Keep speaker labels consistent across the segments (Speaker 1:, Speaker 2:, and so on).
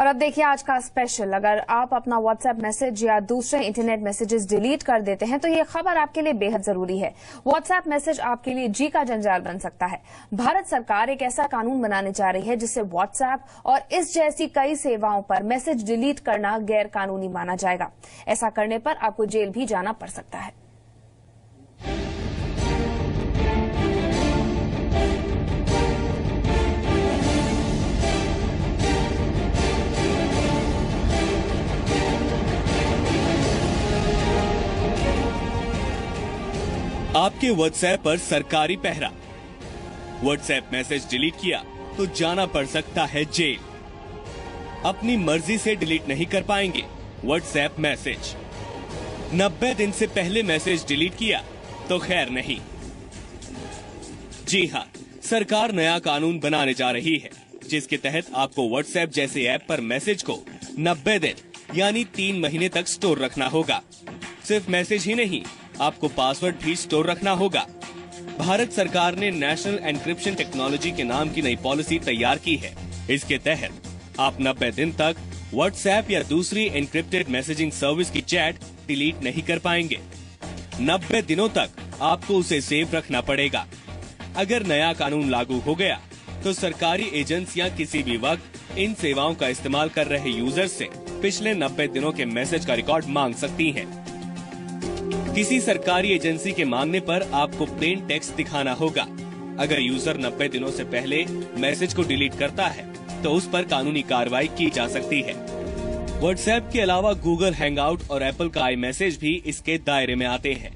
Speaker 1: और अब देखिए आज का स्पेशल। अगर आप अपना व्हाट्सएप मैसेज या दूसरे इंटरनेट मैसेजेस डिलीट कर देते हैं तो ये खबर आपके लिए बेहद जरूरी है। व्हाट्सएप मैसेज आपके लिए जी का जंजाल बन सकता है। भारत सरकार एक ऐसा कानून बनाने जा रही है जिससे व्हाट्सएप और इस जैसी कई सेवाओं पर मैसेज डिलीट करना गैर कानूनी माना जाएगा। ऐसा करने पर आपको जेल भी जाना पड़ सकता है।
Speaker 2: आपके व्हाट्सएप पर सरकारी पहरा। व्हाट्सएप मैसेज डिलीट किया तो जाना पड़ सकता है जेल। अपनी मर्जी से डिलीट नहीं कर पाएंगे व्हाट्सएप मैसेज। 90 दिन से पहले मैसेज डिलीट किया तो खैर नहीं। जी हां, सरकार नया कानून बनाने जा रही है जिसके तहत आपको व्हाट्सएप जैसे ऐप पर मैसेज को 90 दिन यानी 3 महीने तक स्टोर रखना होगा। सिर्फ मैसेज ही नहीं, आपको पासवर्ड भी स्टोर रखना होगा। भारत सरकार ने नेशनल एन्क्रिप्शन टेक्नोलॉजी के नाम की नई पॉलिसी तैयार की है। इसके तहत आप 90 दिन तक व्हाट्सएप या दूसरी एन्क्रिप्टेड मैसेजिंग सर्विस की चैट डिलीट नहीं कर पाएंगे। 90 दिनों तक आपको उसे सेव रखना पड़ेगा। अगर नया कानून लागू हो गया तो सरकारी एजेंसियां किसी भी वक्त इन सेवाओं का इस्तेमाल कर रहे यूजर से पिछले 90 दिनों के मैसेज का रिकॉर्ड मांग सकती हैं। किसी सरकारी एजेंसी के मांगने पर आपको प्लेन टेक्स्ट दिखाना होगा। अगर यूजर 90 दिनों से पहले मैसेज को डिलीट करता है तो उस पर कानूनी कार्रवाई की जा सकती है। व्हाट्सएप के अलावा गूगल हैंगआउट और एप्पल का आई मैसेज भी इसके दायरे में आते हैं।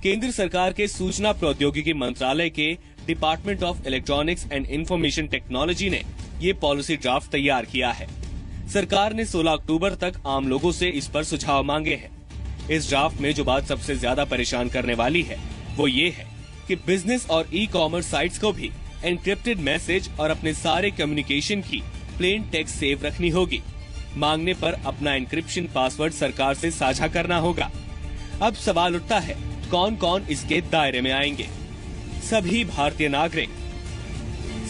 Speaker 2: केंद्र सरकार के सूचना प्रौद्योगिकी मंत्रालय के department of electronics and information technology ने ये पॉलिसी ड्राफ्ट तैयार किया है। सरकार ने 16 अक्टूबर तक आम लोगों से इस पर सुझाव मांगे हैं। इस ड्राफ्ट में जो बात सबसे ज्यादा परेशान करने वाली है वो ये है कि बिजनेस और ई कॉमर्स साइट्स को भी एन्क्रिप्टेड मैसेज और अपने सारे कम्युनिकेशन की प्लेन टेक्स्ट सेव रखनी होगी। मांगने पर अपना एन्क्रिप्शन पासवर्ड सरकार से साझा करना होगा। अब सवाल उठता है, कौन कौन इसके दायरे में आएंगे? सभी भारतीय नागरिक,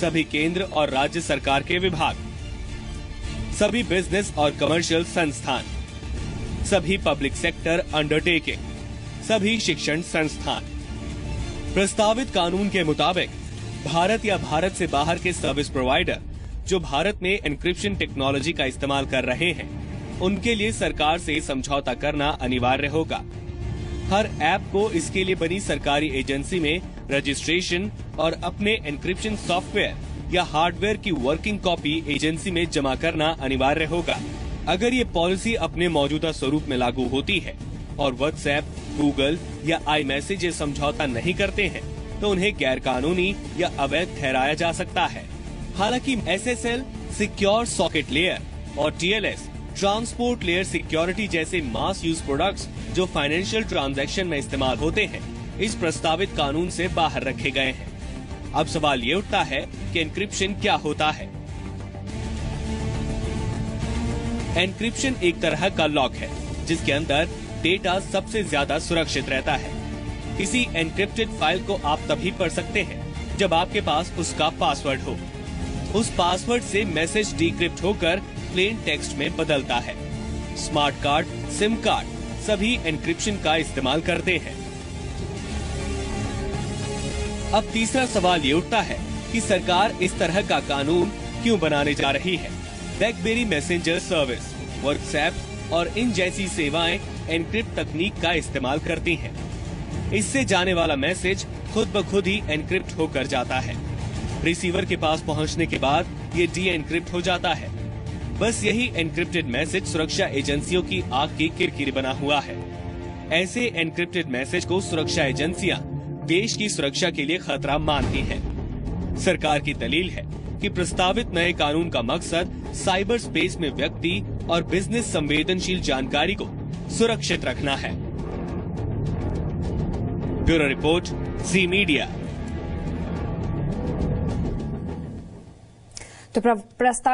Speaker 2: सभी केंद्र और राज्य सरकार के विभाग, सभी बिजनेस और कमर्शियल संस्थान, सभी पब्लिक सेक्टर अंडरटेकिंग, सभी शिक्षण संस्थान। प्रस्तावित कानून के मुताबिक भारत या भारत से बाहर के सर्विस प्रोवाइडर जो भारत में एन्क्रिप्शन टेक्नोलॉजी का इस्तेमाल कर रहे हैं, उनके लिए सरकार से समझौता करना अनिवार्य होगा। हर ऐप को इसके लिए बनी सरकारी एजेंसी में रजिस्ट्रेशन और अपने एन्क्रिप्शन सॉफ्टवेयर या हार्डवेयर की वर्किंग कॉपी एजेंसी में जमा करना अनिवार्य होगा। अगर ये पॉलिसी अपने मौजूदा स्वरूप में लागू होती है और व्हाट्सएप, गूगल या आई मैसेज ये समझौता नहीं करते हैं तो उन्हें गैर कानूनी या अवैध ठहराया जा सकता है। हालांकि SSL, सिक्योर सॉकेट लेयर और TLS, ट्रांसपोर्ट लेयर सिक्योरिटी जैसे मास यूज प्रोडक्ट्स जो फाइनेंशियल ट्रांजैक्शन में इस्तेमाल होते हैं, इस प्रस्तावित कानून से बाहर रखे गए हैं। अब सवाल ये उठता है कि एन्क्रिप्शन क्या होता है? एन्क्रिप्शन एक तरह का लॉक है जिसके अंदर डेटा सबसे ज्यादा सुरक्षित रहता है। किसी एन्क्रिप्टेड फाइल को आप तभी पढ़ सकते हैं जब आपके पास उसका पासवर्ड हो। उस पासवर्ड से मैसेज डिक्रिप्ट होकर प्लेन टेक्स्ट में बदलता है। स्मार्ट कार्ड, सिम कार्ड सभी एन्क्रिप्शन का इस्तेमाल करते हैं। अब तीसरा सवाल ये उठता है कि सरकार इस तरह का कानून क्यों बनाने जा रही है? ब्लैकबेरी मैसेंजर सर्विस, व्हाट्सएप और इन जैसी सेवाएं एन्क्रिप्ट तकनीक का इस्तेमाल करती हैं। इससे जाने वाला मैसेज खुद ब खुद ही एन्क्रिप्ट होकर जाता है। रिसीवर के पास पहुंचने के बाद ये डी एन्क्रिप्ट हो जाता है। बस यही एन्क्रिप्टेड मैसेज सुरक्षा एजेंसियों की आग की किरकिरी बना हुआ है। ऐसे एन्क्रिप्टेड मैसेज को सुरक्षा एजेंसियां देश की सुरक्षा के लिए खतरा मानती हैं। सरकार की दलील है कि प्रस्तावित नए कानून का मकसद साइबर स्पेस में व्यक्ति और बिजनेस संवेदनशील जानकारी को सुरक्षित रखना है। ब्यूरो रिपोर्ट, जी मीडिया।
Speaker 1: तो प्रस्ताव